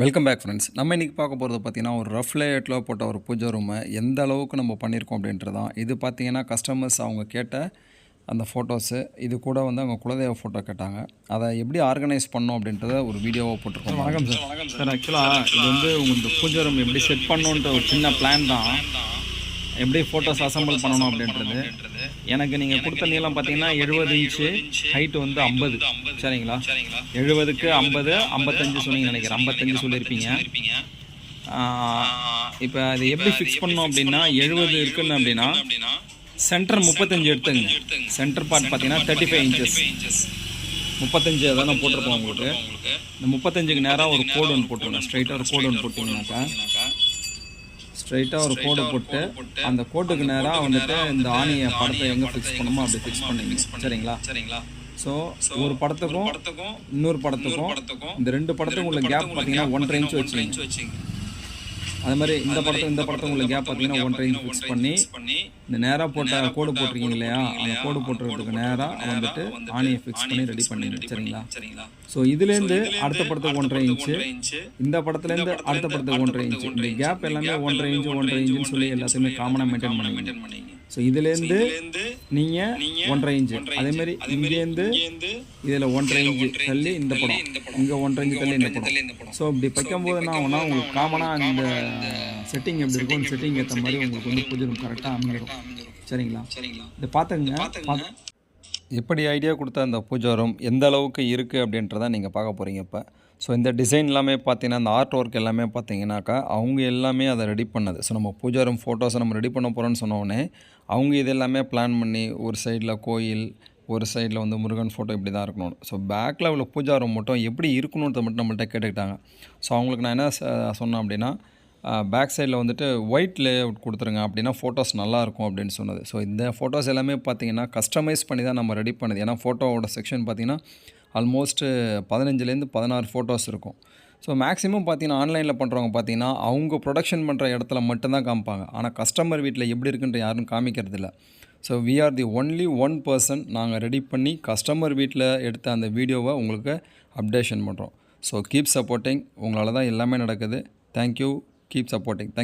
Welcome back friends. நம்ம இன்றைக்கி பார்க்க போகிறது பார்த்திங்கன்னா, ஒரு ரஃப் லேஅவுட்டில் போட்ட ஒரு பூஜை ரூமை எந்த அளவுக்கு நம்ம பண்ணியிருக்கோம் அப்படின்றது தான். இது பார்த்திங்கன்னா கஸ்டமர்ஸ் அவங்க கேட்ட அந்த ஃபோட்டோஸு, இது கூட வந்து அவங்க குலதெய்வ ஃபோட்டோ கேட்டாங்க. அதை எப்படி ஆர்கனைஸ் பண்ணோம் அப்படின்றத ஒரு வீடியோவாக போட்டிருக்கோம். வணக்கம் சார். சார் ஆக்சுவலாக இது வந்து உங்களுக்கு பூஜை ரூம் எப்படி செட் பண்ணணுன்ற ஒரு சின்ன பிளான் தான். எப்படி ஃபோட்டோஸ் அசம்பிள் பண்ணணும் அப்படின்றது. எனக்கு நீங்கள் கொடுத்த நீளம் பார்த்தீங்கன்னா 70 இன்ச்சு, ஹைட்டு வந்து 50. சரிங்களா? 70க்கு 50, 55 சொன்னீங்க நினைக்கிறேன். 55 சொல்லியிருப்பீங்க. இப்போ அது எப்படி ஃபிக்ஸ் பண்ணணும் அப்படின்னா, 70 இருக்குன்னு அப்படின்னா சென்டர் 35 எடுத்துங்க. சென்டர் பார்ட் பார்த்தீங்கன்னா 35 இன்ச்சஸ். 35 அதான் நான் போட்டிருப்போம் உங்களுக்கு. இந்த 35க்கு நேராக ஒரு கோடு ஒன்று போட்டுருங்க. ஸ்ட்ரைட்டாக ஒரு கோடு ஒன்று போட்டிங்கனாக்கா, ஸ்ட்ரைட்டாக ஒரு கோடு போட்டு அந்த கோட்டுக்கு நேராக வந்துட்டு இந்த ஆணியை படத்தை எங்கே ஃபிக்ஸ் பண்ணணுமோ அப்படி ஃபிக்ஸ் பண்ணிங்க. சரிங்களா? ஸோ ஒரு படத்துக்கும் இன்னொரு படத்துக்கும் இந்த ரெண்டு படத்துக்கும் உள்ள கேப் பார்த்தீங்கன்னா 1.5 இன்ச் வச்சுங்க. அது மாதிரி இந்த படத்துக்கு உள்ள கேப் பார்த்தீங்கன்னா 1.5 இன்ச் ஃபிக்ஸ் பண்ணி இந்த நேராக போட்ட கோடு போட்டிருக்கீங்க இல்லையா, அந்த கோடு போட்டுறதுக்கு நேராக வந்துட்டு ஆணியை ஃபிக்ஸ் பண்ணி ரெடி பண்ணிடுங்க. சரிங்களா? ஸோ இதுலேருந்து அடுத்த படத்துக்கு 1.5 இன்ச்சு, இந்த படத்துலேருந்து அடுத்த படத்துக்கு 1.5 இன்ச்சு, இந்த கேப் எல்லாமே 1.5 இன்ச்சுன்னு சொல்லி எல்லாத்தையுமே காமனாக மெயின்டைன் பண்ணிங்க. ஸோ இதுலேருந்து நீங்கள் 1.5 இன்ச்சு, அதேமாதிரி இங்கேருந்து இதில் 1.5 இன்ச்சு தள்ளி இந்த படம், இங்கே 1.5 இன்ச்சு தள்ளி இந்த படம். ஸோ இப்படி வைக்கும்போது என்ன ஆகும்னா, உங்களுக்கு காமனாக இந்த செட்டிங் எப்படி இருக்கும், இந்த செட்டிங் ஏற்ற மாதிரி உங்களுக்கு வந்து பூஜை ரூம் கரெக்டாக அமைஞ்சிடும். சரிங்களா? இதை பார்த்துங்க. எப்படி ஐடியா கொடுத்த அந்த பூஜை ரூம் எந்த அளவுக்கு இருக்குது அப்படின்றத நீங்கள் பார்க்க போகிறீங்க இப்போ. ஸோ இந்த டிசைன் எல்லாமே பார்த்தீங்கன்னா, இந்த ஆர்ட் ஒர்க் எல்லாமே பார்த்தீங்கன்னாக்கா அவங்க எல்லாமே அதை ரெடி பண்ணது. ஸோ நம்ம பூஜை ரூம் ஃபோட்டோஸை நம்ம ரெடி பண்ண போகிறோன்னு சொன்னோடனே அவங்க இது எல்லாமே பிளான் பண்ணி, ஒரு சைடில் கோயில், ஒரு சைடில் வந்து முருகன் ஃபோட்டோ இப்படி தான் இருக்கணும். ஸோ பேக்கில் உள்ள பூஜா ரூம் மட்டும் எப்படி இருக்கணுன்றத மட்டும் நம்மள்ட்ட கேட்டுக்கிட்டாங்க. ஸோ அவங்களுக்கு நான் என்ன சொன்னேன் அப்படின்னா, பேக் சைடில் வந்துட்டு ஒயிட் லே அவுட் கொடுத்துருங்க, அப்படின்னா ஃபோட்டோஸ் நல்லாயிருக்கும் அப்படின்னு சொன்னது. ஸோ இந்த ஃபோட்டோஸ் எல்லாமே பார்த்திங்கன்னா கஸ்டமைஸ் பண்ணி தான் நம்ம ரெடி பண்ணது. ஏன்னா ஃபோட்டோவோட செக்ஷன் பார்த்திங்கன்னா ஆல்மோஸ்ட்டு 15லேருந்து 16 ஃபோட்டோஸ் இருக்கும். ஸோ மேக்ஸிமம் பார்த்திங்கன்னா ஆன்லைனில் பண்ணுறவங்க பார்த்திங்கன்னா அவங்க ப்ரொடக்ஷன் பண்ணுற இடத்துல மட்டும்தான் காமிப்பாங்க. ஆனால் கஸ்டமர் வீட்டில் எப்படி இருக்குன்ற யாரும் காமிக்கிறதில்ல. So we are the only one person. நாங்கள் ரெடி பண்ணி கஸ்டமர் வீட்டில் எடுத்த அந்த வீடியோவை உங்களுக்கு அப்டேஷன் பண்ணுறோம். So keep supporting. உங்களால் தான் எல்லாமே நடக்குது. தேங்க்யூ. Keep supporting.